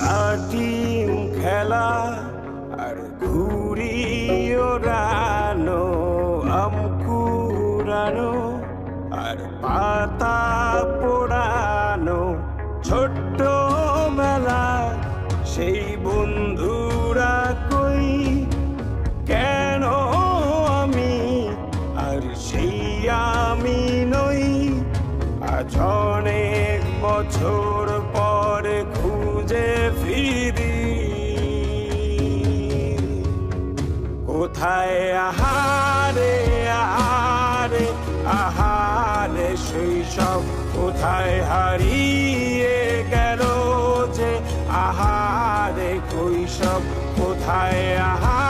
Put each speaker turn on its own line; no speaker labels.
লাটিম খেলা আর ঘুড়ি ওড়ানো, আম কুড়ানো আর পাতা পোড়ানো, ছোট্ট বেলা সেই বন্ধুরা কই, কেন আমি আর সেই আমি নই। আজ অনেক বছর পরে খুঁজে ফিরি, কোথায় আহারে আহারে আহারে শৈশব, কোথায় হারিয়ে গেল যে আহারে কৈশব, কোথায় আহারে